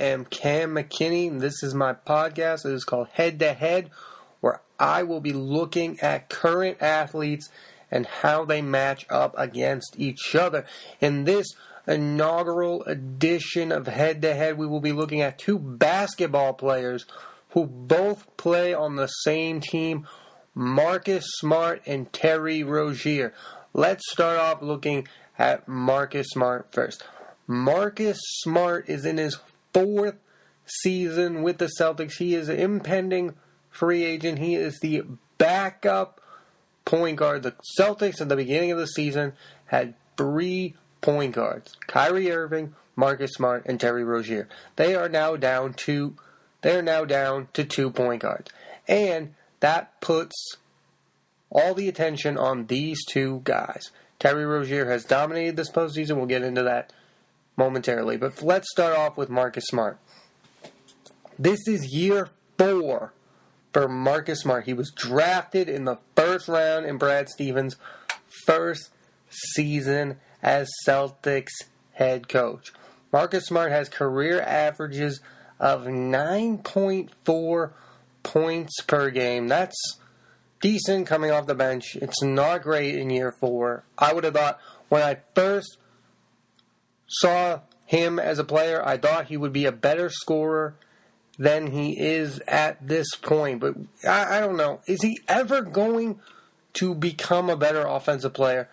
am Cam McKinney, and this is my podcast. It is called Head to Head, where I will be looking at current athletes and how they match up against each other. In this inaugural edition of Head to Head, we will be looking at two basketball players who both play on the same team, Marcus Smart and Terry Rozier. Let's start off looking at Marcus Smart first. Marcus Smart is in his fourth season with the Celtics. He is an impending free agent. He is the backup point guard. The Celtics at the beginning of the season had 3 point guards: Kyrie Irving, Marcus Smart, and Terry Rozier. They are now down to 2 point guards. And that puts all the attention on these two guys. Terry Rozier has dominated this postseason. We'll get into that momentarily. But let's start off with Marcus Smart. This is year 4 for Marcus Smart. He was drafted in the first round in Brad Stevens' first season as Celtics head coach. Marcus Smart has career averages of 9.4 points per game. That's decent coming off the bench. It's not great in year 4. I would have thought when I first saw him as a player, I thought he would be a better scorer than he is at this point. But I don't know. Is he ever going to become a better offensive player?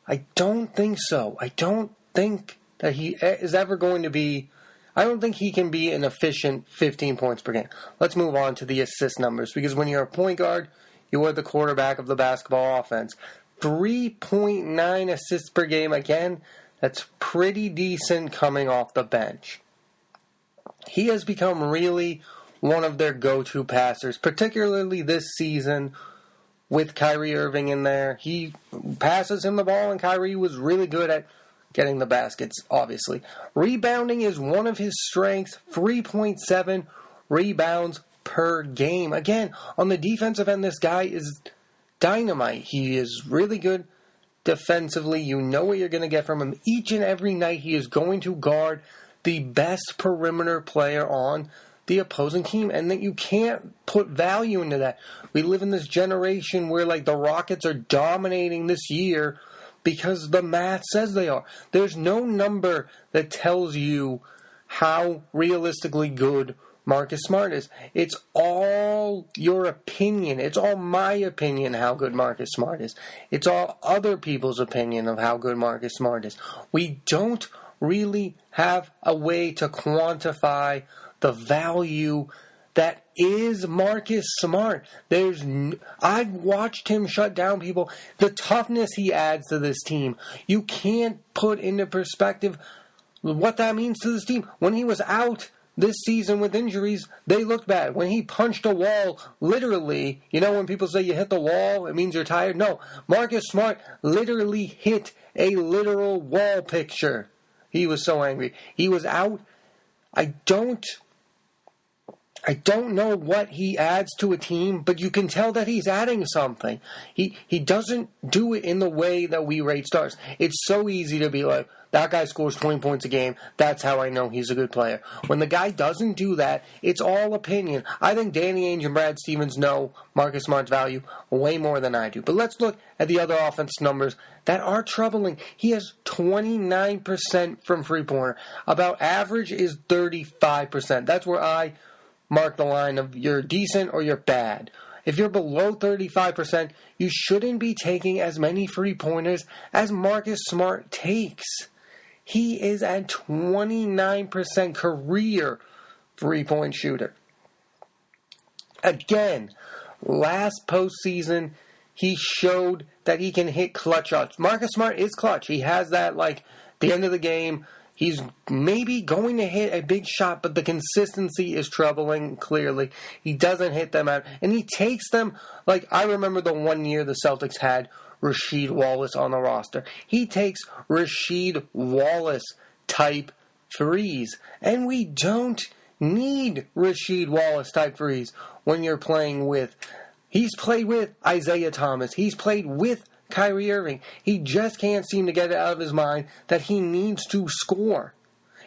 I don't think so. I don't think that he is ever going to be... I don't think he can be an efficient 15 points per game. Let's move on to the assist numbers, because when you're a point guard, you are the quarterback of the basketball offense. 3.9 assists per game. Again, that's pretty decent coming off the bench. He has become really one of their go-to passers, particularly this season with Kyrie Irving in there. He passes him the ball, and Kyrie was really good at getting the baskets, obviously. Rebounding is one of his strengths. 3.7 rebounds per game. Again, on the defensive end, this guy is dynamite. He is really good defensively. You know what you're going to get from him. Each and every night he is going to guard the best perimeter player on the opposing team, and that you can't put value into that. We live in this generation where the Rockets are dominating this year because the math says they are. There's no number that tells you how realistically good Marcus Smart is. It's all your opinion. It's all my opinion how good Marcus Smart is. It's all other people's opinion of how good Marcus Smart is. We don't really have a way to quantify the value that is Marcus Smart. I've watched him shut down people. The toughness he adds to this team, you can't put into perspective what that means to this team. When he was out this season with injuries, they looked bad. When he punched a wall, literally, when people say you hit the wall, it means you're tired. No, Marcus Smart literally hit a literal wall picture. He was so angry. He was out. I don't know what he adds to a team, but you can tell that he's adding something. He doesn't do it in the way that we rate stars. It's so easy to be like, that guy scores 20 points a game. That's how I know he's a good player. When the guy doesn't do that, it's all opinion. I think Danny Ainge and Brad Stevens know Marcus Smart's value way more than I do. But let's look at the other offense numbers that are troubling. He has 29% from three-pointer. About average is 35%. That's where I mark the line of you're decent or you're bad. If you're below 35%, you shouldn't be taking as many three-pointers as Marcus Smart takes. He is at 29% career three-point shooter. Again, last postseason, he showed that he can hit clutch shots. Marcus Smart is clutch. He has that, the end of the game, he's maybe going to hit a big shot, but the consistency is troubling, clearly. He doesn't hit them out. And he takes them, I remember the one year the Celtics had Rasheed Wallace on the roster. He takes Rasheed Wallace type threes. And we don't need Rasheed Wallace type threes when you're playing with... He's played with Isaiah Thomas. He's played with Kyrie Irving. He just can't seem to get it out of his mind that he needs to score.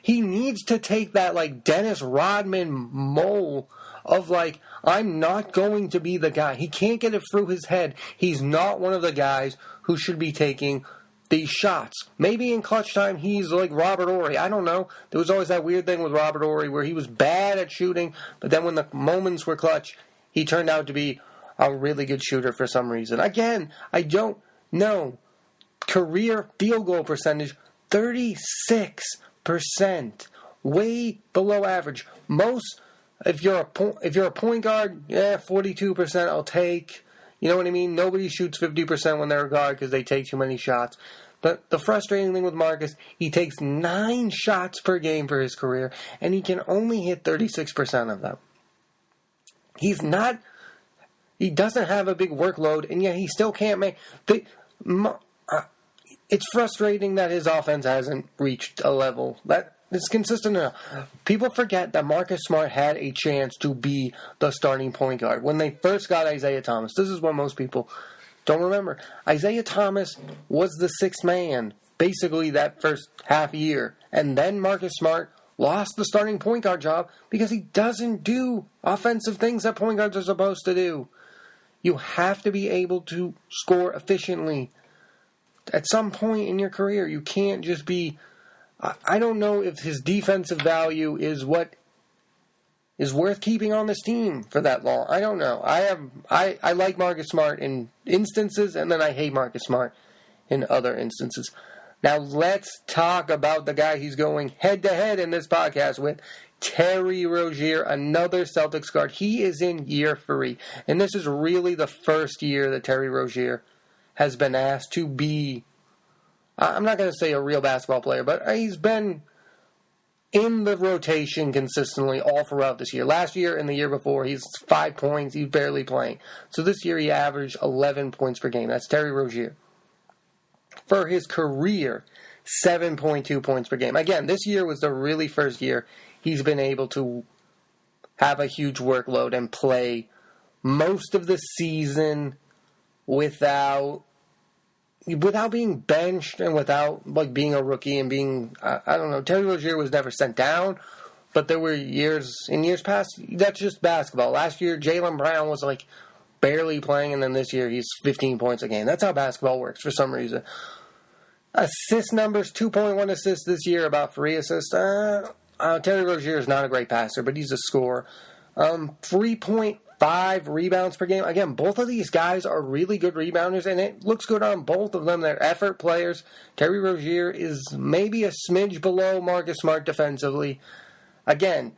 He needs to take that, like, Dennis Rodman mole of, like, I'm not going to be the guy. He can't get it through his head. He's not one of the guys who should be taking these shots. Maybe in clutch time he's like Robert Horry. I don't know. There was always that weird thing with Robert Horry where he was bad at shooting, but then when the moments were clutch, he turned out to be a really good shooter for some reason. Again, I don't know. Career field goal percentage, 36%. Way below average. Most, if you're a point guard, 42% I'll take. You know what I mean? Nobody shoots 50% when they're a guard because they take too many shots. But the frustrating thing with Marcus, he takes 9 shots per game for his career, and he can only hit 36% of them. He doesn't have a big workload, and yet he still can't make... It's frustrating that his offense hasn't reached a level that is consistent enough. People forget that Marcus Smart had a chance to be the starting point guard. When they first got Isaiah Thomas, this is what most people don't remember. Isaiah Thomas was the sixth man, basically that first half year. And then Marcus Smart lost the starting point guard job because he doesn't do offensive things that point guards are supposed to do. You have to be able to score efficiently. At some point in your career, you can't just be... I don't know if his defensive value is what is worth keeping on this team for that long. I don't know. I like Marcus Smart in instances, and then I hate Marcus Smart in other instances. Now let's talk about the guy he's going head-to-head in this podcast with, Terry Rozier, another Celtics guard. He is in year 3, and this is really the first year that Terry Rozier has been asked to be, I'm not going to say a real basketball player, but he's been in the rotation consistently all throughout this year. Last year and the year before, he's 5 points. He's barely playing. So this year he averaged 11 points per game. That's Terry Rozier. For his career, 7.2 points per game. Again, this year was the really first year he's been able to have a huge workload and play most of the season without being benched and without like being a rookie and being, I don't know, Terry Rozier was never sent down, but there were years past, that's just basketball. Last year, Jaylen Brown was like barely playing, and then this year he's 15 points a game. That's how basketball works for some reason. Assist numbers, 2.1 assists this year, about 3 assists. Terry Rozier is not a great passer, but he's a scorer. 3.5 rebounds per game. Again, both of these guys are really good rebounders, and it looks good on both of them. They're effort players. Terry Rozier is maybe a smidge below Marcus Smart defensively. Again,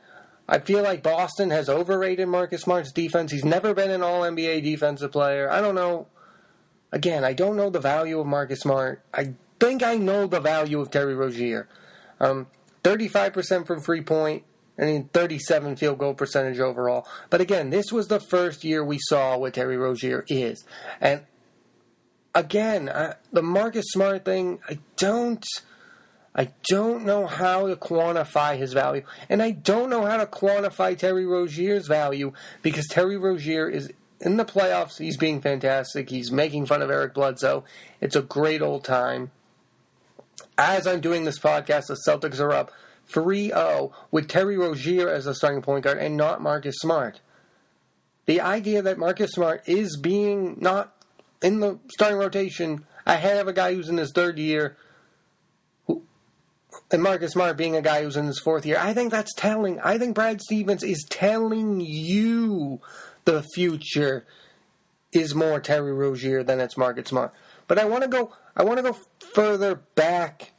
I feel like Boston has overrated Marcus Smart's defense. He's never been an All-NBA defensive player. I don't know. Again, I don't know the value of Marcus Smart. I think I know the value of Terry Rozier. 35% from free-point. 37 field goal percentage overall. But again, this was the first year we saw what Terry Rozier is. And again, the Marcus Smart thing, I don't know how to quantify his value. And I don't know how to quantify Terry Rozier's value because Terry Rozier is in the playoffs. He's being fantastic. He's making fun of Eric Bledsoe. It's a great old time. As I'm doing this podcast, the Celtics are up 3-0 with Terry Rozier as the starting point guard and not Marcus Smart. The idea that Marcus Smart is being not in the starting rotation ahead of a guy who's in his third year and Marcus Smart being a guy who's in his fourth year, I think that's telling. I think Brad Stevens is telling you the future is more Terry Rozier than it's Marcus Smart. But I want to go further back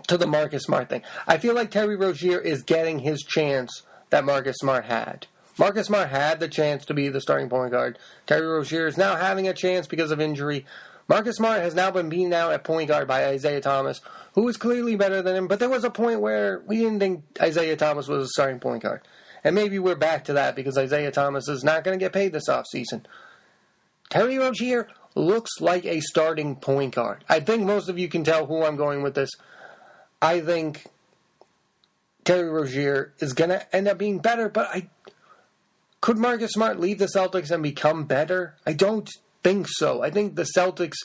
to the Marcus Smart thing. I feel like Terry Rozier is getting his chance that Marcus Smart had. Marcus Smart had the chance to be the starting point guard. Terry Rozier is now having a chance because of injury. Marcus Smart has now been beaten out at point guard by Isaiah Thomas, who is clearly better than him, but there was a point where we didn't think Isaiah Thomas was a starting point guard. And maybe we're back to that because Isaiah Thomas is not going to get paid this offseason. Terry Rozier looks like a starting point guard. I think most of you can tell who I'm going with this. I think Terry Rozier is going to end up being better, but could Marcus Smart leave the Celtics and become better? I don't think so. I think the Celtics,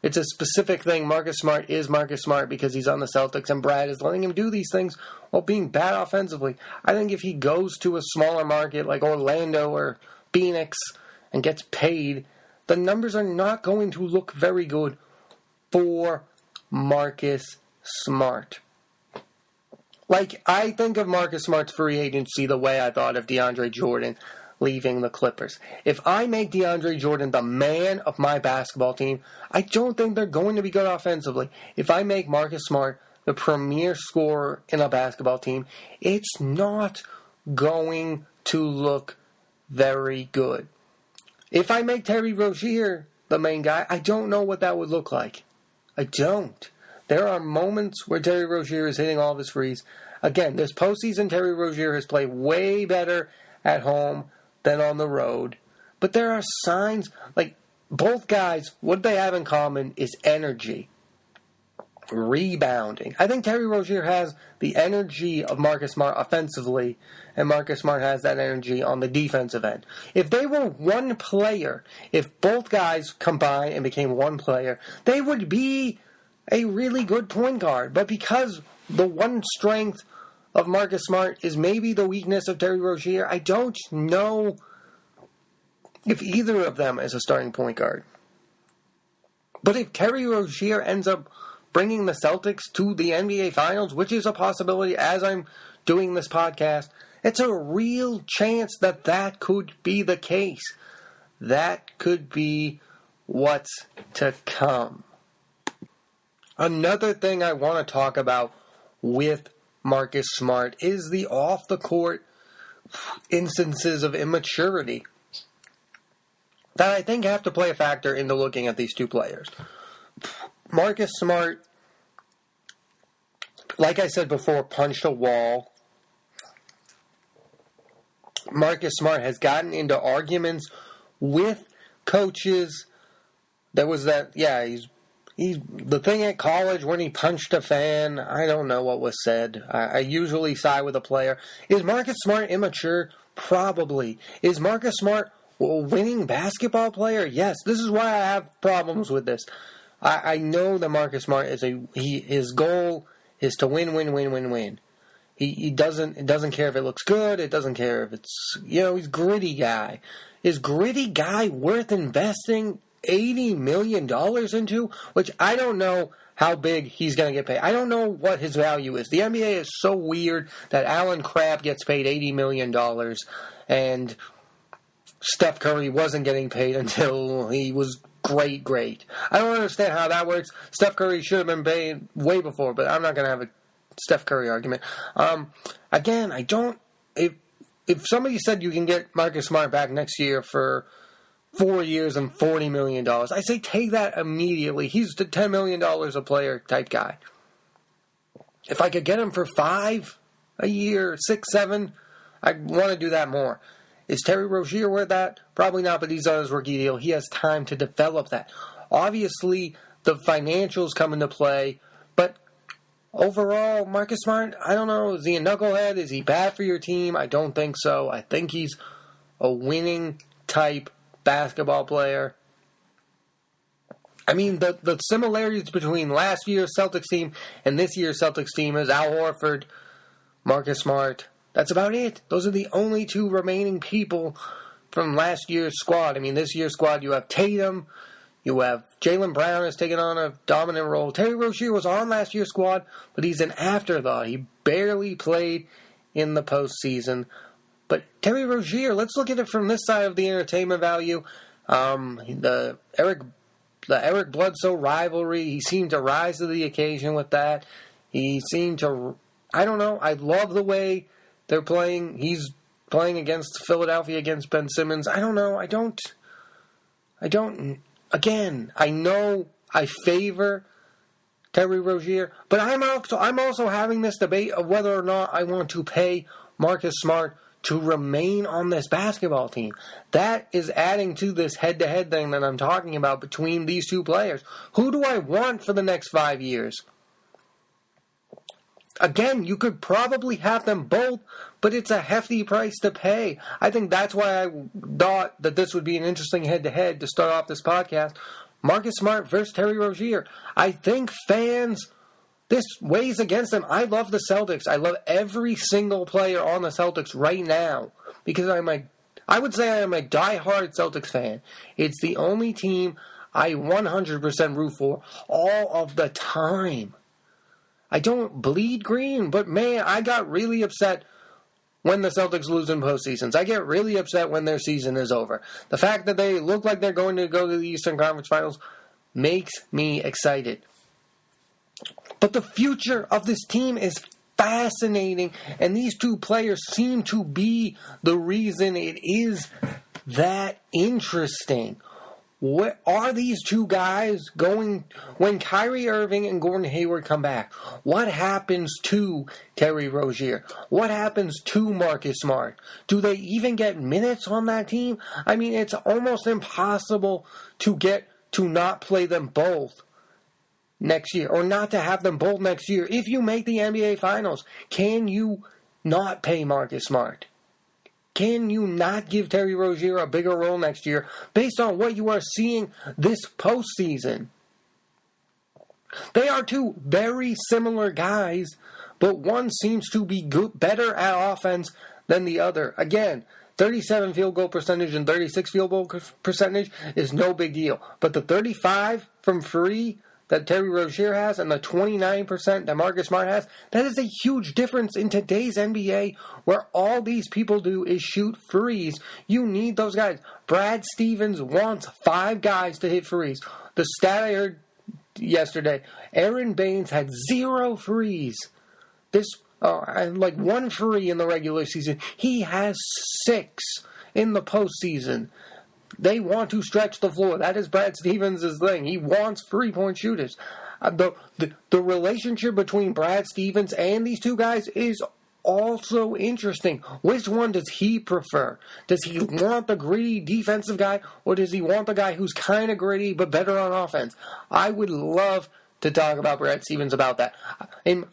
It's a specific thing. Marcus Smart is Marcus Smart because he's on the Celtics, and Brad is letting him do these things while being bad offensively. I think if he goes to a smaller market like Orlando or Phoenix and gets paid, the numbers are not going to look very good for Marcus Smart. Like, I think of Marcus Smart's free agency the way I thought of DeAndre Jordan leaving the Clippers. If I make DeAndre Jordan the man of my basketball team, I don't think they're going to be good offensively. If I make Marcus Smart the premier scorer in a basketball team, it's not going to look very good. If I make Terry Rozier the main guy, I don't know what that would look like. I don't. There are moments where Terry Rozier is hitting all of his threes. Again, this postseason, Terry Rozier has played way better at home than on the road. But there are signs, like, both guys, what they have in common is energy. Rebounding. I think Terry Rozier has the energy of Marcus Smart offensively, and Marcus Smart has that energy on the defensive end. If they were one player, if both guys combined and became one player, they would be a really good point guard. But because the one strength of Marcus Smart is maybe the weakness of Terry Rozier, I don't know if either of them is a starting point guard. But if Terry Rozier ends up bringing the Celtics to the NBA Finals, which is a possibility as I'm doing this podcast, it's a real chance that that could be the case. That could be what's to come. Another thing I want to talk about with Marcus Smart is the off-the-court instances of immaturity that I think have to play a factor into looking at these two players. Marcus Smart, like I said before, punched a wall. Marcus Smart has gotten into arguments with coaches. There was that, he's the thing at college when he punched a fan. I don't know what was said. I usually side with a player. Is Marcus Smart immature? Probably. Is Marcus Smart a winning basketball player? Yes. This is why I have problems with this. I know that Marcus Smart his goal is to win. He doesn't care if it looks good. It doesn't care if it's, he's a gritty guy. Is gritty guy worth investing $80 million into? Which I don't know how big he's going to get paid. I don't know what his value is. The NBA is so weird that Alan Crabb gets paid $80 million and Steph Curry wasn't getting paid until he was great. I don't understand how that works. Steph Curry should have been paid way before, but I'm not going to have a Steph Curry argument. Again, I don't... If somebody said you can get Marcus Smart back next year for 4 years and $40 million, I say take that immediately. He's the $10 million a player type guy. If I could get him for 5 a year, 6, 7, I'd want to do that more. Is Terry Rozier worth that? Probably not, but he's on his rookie deal. He has time to develop that. Obviously, the financials come into play, but overall, Marcus Smart, I don't know, is he a knucklehead? Is he bad for your team? I don't think so. I think he's a winning type basketball player. I mean, the similarities between last year's Celtics team and this year's Celtics team is Al Horford, Marcus Smart. That's about it. Those are the only two remaining people from last year's squad. I mean, this year's squad, you have Tatum, you have Jaylen Brown has taken on a dominant role. Terry Rozier was on last year's squad, but he's an afterthought. He barely played in the postseason. But Terry Rozier, let's look at it from this side of the entertainment value. The Eric Bledsoe rivalry, he seemed to rise to the occasion with that. He seemed to, I don't know, I love the way they're playing. He's playing against Philadelphia against Ben Simmons. I don't know. I don't. Again, I know I favor Terry Rozier, but I'm also having this debate of whether or not I want to pay Marcus Smart to remain on this basketball team. That is adding to this head-to-head thing that I'm talking about between these two players. Who do I want for the next 5 years? Again, you could probably have them both, but it's a hefty price to pay. I think that's why I thought that this would be an interesting head-to-head to start off this podcast. Marcus Smart versus Terry Rozier. I think fans, this weighs against them. I love the Celtics. I love every single player on the Celtics right now because I would say I am a diehard Celtics fan. It's the only team I 100% root for all of the time. I don't bleed green, but man, I got really upset when the Celtics lose in postseasons. I get really upset when their season is over. The fact that they look like they're going to go to the Eastern Conference Finals makes me excited. But the future of this team is fascinating, and these two players seem to be the reason it is that interesting. What are these two guys going when Kyrie Irving and Gordon Hayward come back? What happens to Terry Rozier? What happens to Marcus Smart? Do they even get minutes on that team? I mean, it's almost impossible to not play them both next year, or not to have them both next year. If you make the NBA Finals, can you not pay Marcus Smart? Can you not give Terry Rozier a bigger role next year based on what you are seeing this postseason? They are two very similar guys, but one seems to be better at offense than the other. Again, 37 field goal percentage and 36 field goal percentage is no big deal. But the 35 from free that Terry Rozier has and the 29% that Marcus Smart has, that is a huge difference in today's NBA where all these people do is shoot threes. You need those guys. Brad Stevens wants 5 guys to hit threes. The stat I heard yesterday, Aaron Baines had 0 threes. Like 1 free in the regular season. He has 6 in the postseason. They want to stretch the floor. That is Brad Stevens' thing. He wants 3-point shooters. The relationship between Brad Stevens and these two guys is also interesting. Which one does he prefer? Does he want the gritty defensive guy, or does he want the guy who's kind of gritty but better on offense? I would love to talk about Brad Stevens about that.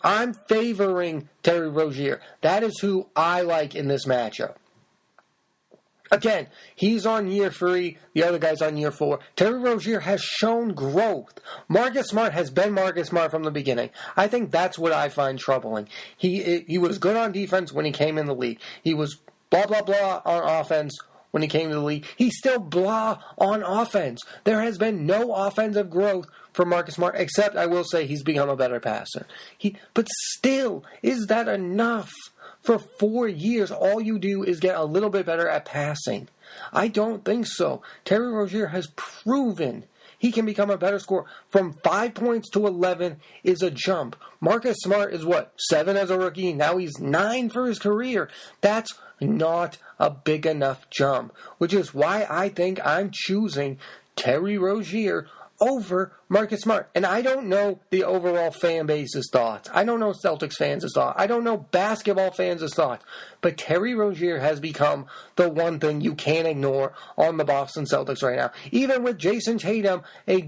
I'm favoring Terry Rozier. That is who I like in this matchup. Again, he's on year 3. The other guy's on year 4. Terry Rozier has shown growth. Marcus Smart has been Marcus Smart from the beginning. I think that's what I find troubling. He was good on defense when he came in the league. He was blah, blah, blah on offense when he came to the league. He's still blah on offense. There has been no offensive growth for Marcus Smart, except I will say he's become a better passer. But still, is that enough? For 4 years, all you do is get a little bit better at passing. I don't think so. Terry Rozier has proven he can become a better scorer. From 5 points to 11 is a jump. Marcus Smart is 7 as a rookie? Now he's 9 for his career. That's not a big enough jump, which is why I think I'm choosing Terry Rozier over Marcus Smart. And I don't know the overall fan base's thoughts. I don't know Celtics fans' thoughts. I don't know basketball fans' thoughts. But Terry Rozier has become the one thing you can't ignore on the Boston Celtics right now. Even with Jason Tatum, a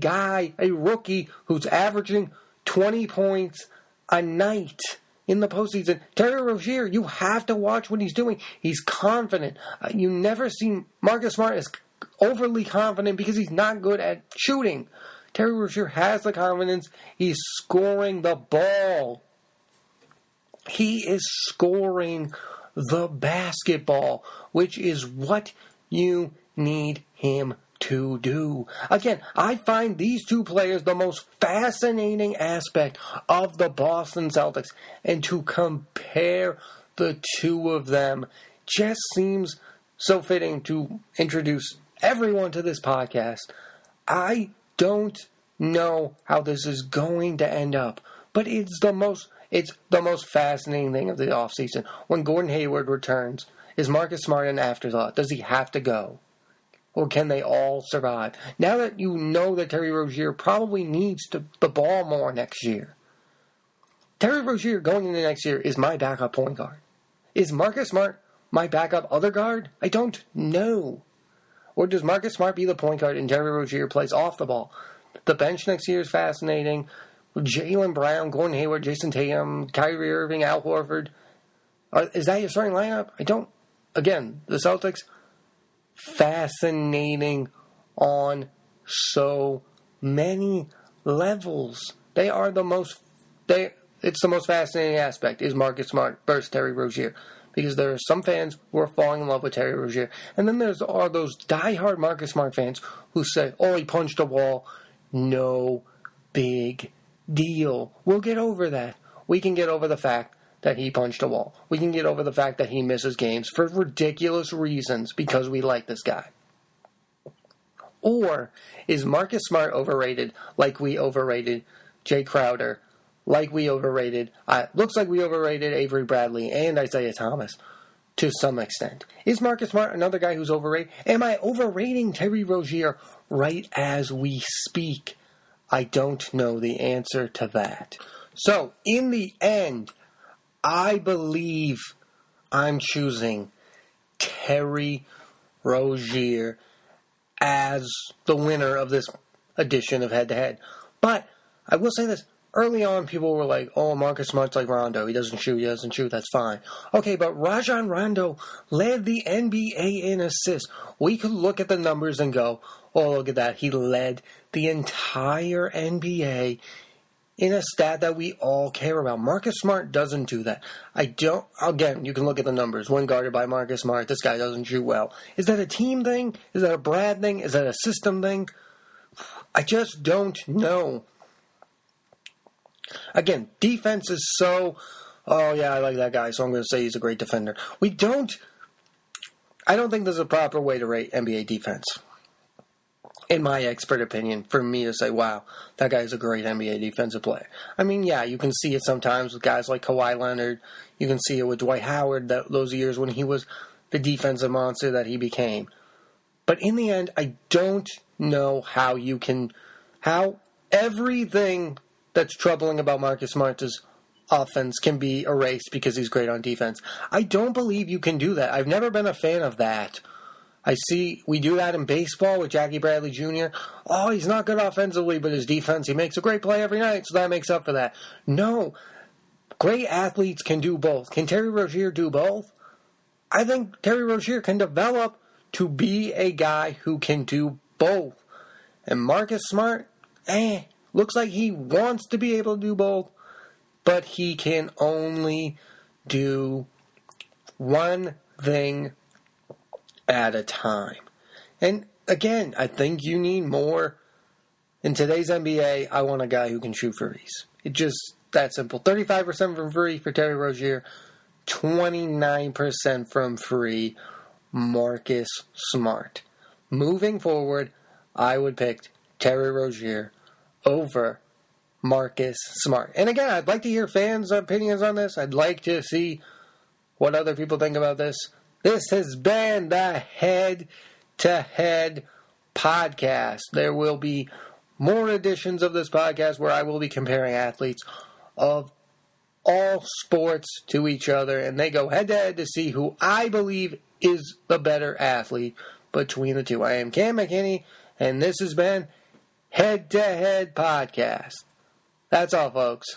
rookie who's averaging 20 points a night in the postseason. Terry Rozier, you have to watch what he's doing. He's confident. You never see Marcus Smart as overly confident because he's not good at shooting. Terry Rozier has the confidence. He's scoring the ball. He is scoring the basketball, which is what you need him to do. Again, I find these two players the most fascinating aspect of the Boston Celtics, and to compare the two of them just seems so fitting to introduce everyone to this podcast. I don't know how this is going to end up, but it's the most fascinating thing of the offseason. When Gordon Hayward returns, is Marcus Smart an afterthought? Does he have to go? Or can they all survive? Now that you know that Terry Rozier probably needs the ball more next year, Terry Rozier going into next year is my backup point guard. Is Marcus Smart my backup other guard? I don't know. Or does Marcus Smart be the point guard and Terry Rozier plays off the ball? The bench next year is fascinating. Jaylen Brown, Gordon Hayward, Jason Tatum, Kyrie Irving, Al Horford. Is that your starting lineup? Again, the Celtics, fascinating on so many levels. They are the most. It's the most fascinating aspect is Marcus Smart versus Terry Rozier, because there are some fans who are falling in love with Terry Rozier, and then are those diehard Marcus Smart fans who say, "Oh, he punched a wall, no big deal. We'll get over that. We can get over the fact that he punched a wall. We can get over the fact that he misses games for ridiculous reasons because we like this guy." Or is Marcus Smart overrated like we overrated Jay Crowder, like we overrated, looks like we overrated Avery Bradley and Isaiah Thomas to some extent? Is Marcus Smart another guy who's overrated? Am I overrating Terry Rozier right as we speak? I don't know the answer to that. So, in the end, I believe I'm choosing Terry Rozier as the winner of this edition of Head to Head. But I will say this. Early on, people were like, "Oh, Marcus Smart's like Rondo. He doesn't shoot, that's fine." Okay, but Rajon Rondo led the NBA in assists. We could look at the numbers and go, "Oh, look at that. He led the entire NBA in a stat that we all care about." Marcus Smart doesn't do that. Again, you can look at the numbers. When guarded by Marcus Smart, this guy doesn't shoot well. Is that a team thing? Is that a Brad thing? Is that a system thing? I just don't know. Again, defense is so, "Oh yeah, I like that guy, so I'm going to say he's a great defender." I don't think there's a proper way to rate NBA defense, in my expert opinion, for me to say, "Wow, that guy's a great NBA defensive player." I mean, yeah, you can see it sometimes with guys like Kawhi Leonard. You can see it with Dwight Howard, those years when he was the defensive monster that he became. But in the end, I don't know how everything that's troubling about Marcus Smart's offense can be erased because he's great on defense. I don't believe you can do that. I've never been a fan of that. I see we do that in baseball with Jackie Bradley Jr. Oh, he's not good offensively, but his defense, he makes a great play every night, so that makes up for that. No. Great athletes can do both. Can Terry Rozier do both? I think Terry Rozier can develop to be a guy who can do both. And Marcus Smart, looks like he wants to be able to do both, but he can only do one thing at a time. And again, I think you need more. In today's NBA, I want a guy who can shoot threes. It's just that simple. 35% from free for Terry Rozier, 29% from free Marcus Smart. Moving forward, I would pick Terry Rozier over Marcus Smart. And again, I'd like to hear fans' opinions on this. I'd like to see what other people think about this. This has been the Head to Head podcast. There will be more editions of this podcast where I will be comparing athletes of all sports to each other, and they go head to head to see who I believe is the better athlete between the two. I am Cam McKinney, and this has been Head to Head podcast. That's all, folks.